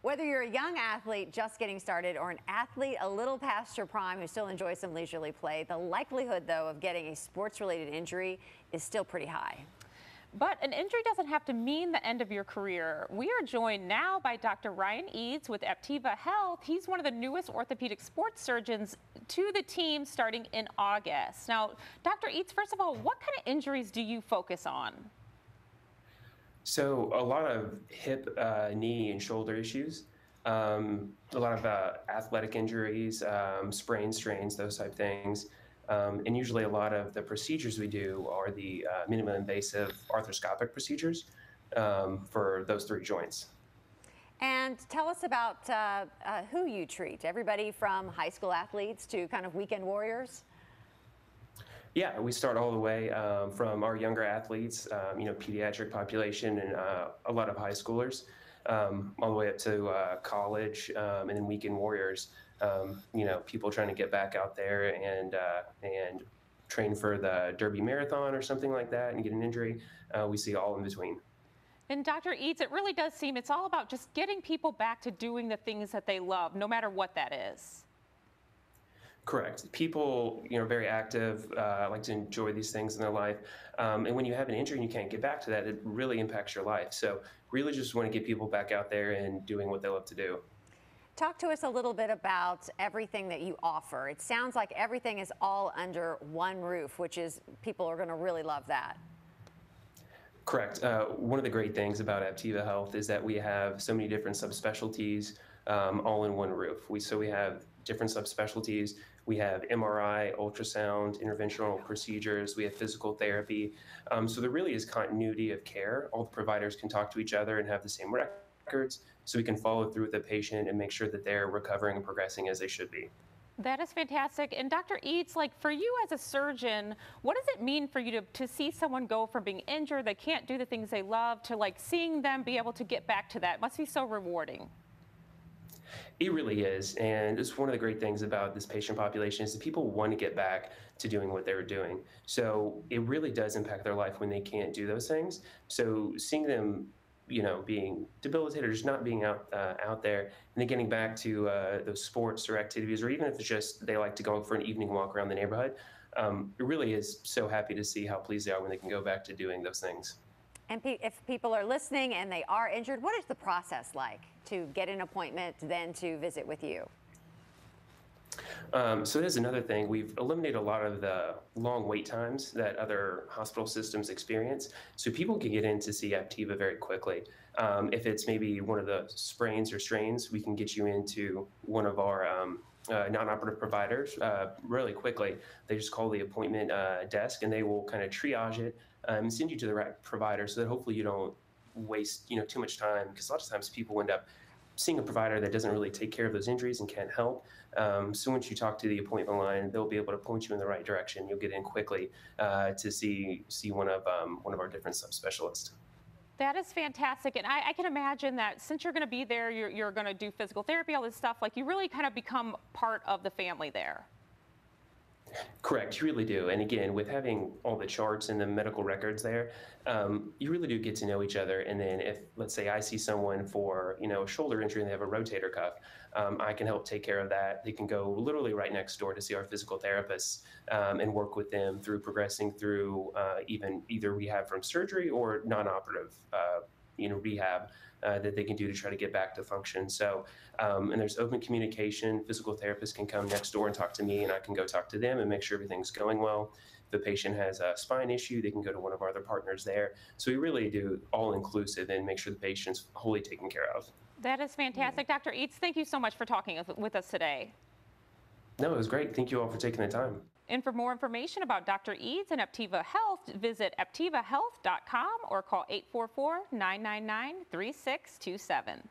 Whether you're a young athlete just getting started or an athlete a little past your prime who still enjoys some leisurely play, the likelihood, though, of getting a sports-related injury is still pretty high. But an injury doesn't have to mean the end of your career. We are joined now by Dr. Ryan Eads with Aptiva Health. He's one of the newest orthopedic sports surgeons to the team starting in August. Now, Dr. Eads, first of all, what kind of injuries do you focus on? So a lot of hip, knee, and shoulder issues. A lot of athletic injuries, sprains, strains, those type things. And usually a lot of the procedures we do are the minimally invasive arthroscopic procedures for those three joints. And tell us about who you treat. Everybody from high school athletes to kind of weekend warriors? Yeah, we start all the way from our younger athletes, pediatric population, and a lot of high schoolers, all the way up to college, and then weekend warriors. People trying to get back out there and train for the Derby Marathon or something like that and get an injury. We see all in between. And Dr. Eads, it really does seem it's all about just getting people back to doing the things that they love, no matter what that is. Correct. People, very active, like to enjoy these things in their life. And when you have an injury and you can't get back to that, it really impacts your life. So really just want to get people back out there and doing what they love to do. Talk to us a little bit about everything that you offer. It sounds like everything is all under one roof, which is people are going to really love that. Correct. One of the great things about Aptiva Health is that we have so many different subspecialties all in one roof. We have different subspecialties. We have MRI, ultrasound, interventional procedures. We have physical therapy. So there really is continuity of care. All the providers can talk to each other and have the same records, so we can follow through with the patient and make sure that they're recovering and progressing as they should be. That is fantastic. And Dr. Eads, for you as a surgeon, what does it mean for you to see someone go from being injured, they can't do the things they love, to seeing them be able to get back to that? It must be so rewarding. It really is. And it's one of the great things about this patient population is that people want to get back to doing what they were doing. So it really does impact their life when they can't do those things. So seeing them being debilitated or just not being out there, and then getting back to those sports or activities, or even if it's just they like to go for an evening walk around the neighborhood, it really is so happy to see how pleased they are when they can go back to doing those things. And if people are listening and they are injured, what is the process like to get an appointment, then to visit with you? So there's another thing. We've eliminated a lot of the long wait times that other hospital systems experience. So people can get in to see Aptiva very quickly. If it's maybe one of the sprains or strains, we can get you into one of our non-operative providers really quickly. They just call the appointment desk, and they will kind of triage it and send you to the right provider, so that hopefully you don't waste too much time, because a lot of times people end up seeing a provider that doesn't really take care of those injuries and can't help. So once you talk to the appointment line, they'll be able to point you in the right direction. You'll get in quickly to see one of our different subspecialists. That is fantastic. And I can imagine that since you're going to be there, you're going to do physical therapy, all this stuff, you really kind of become part of the family there. Correct, you really do. And again, with having all the charts and the medical records there, you really do get to know each other. And then if, let's say, I see someone for a shoulder injury and they have a rotator cuff, I can help take care of that. They can go literally right next door to see our physical therapists and work with them through progressing through either rehab from surgery or non-operative rehab that they can do to try to get back to function. So, and there's open communication. Physical therapists can come next door and talk to me, and I can go talk to them and make sure everything's going well. If the patient has a spine issue, they can go to one of our other partners there. So we really do all inclusive and make sure the patient's wholly taken care of. That is fantastic. Dr. Eads, thank you so much for talking with us today. No, it was great. Thank you all for taking the time. And for more information about Dr. Eads and Aptiva Health, visit aptivahealth.com or call 844-999-3627.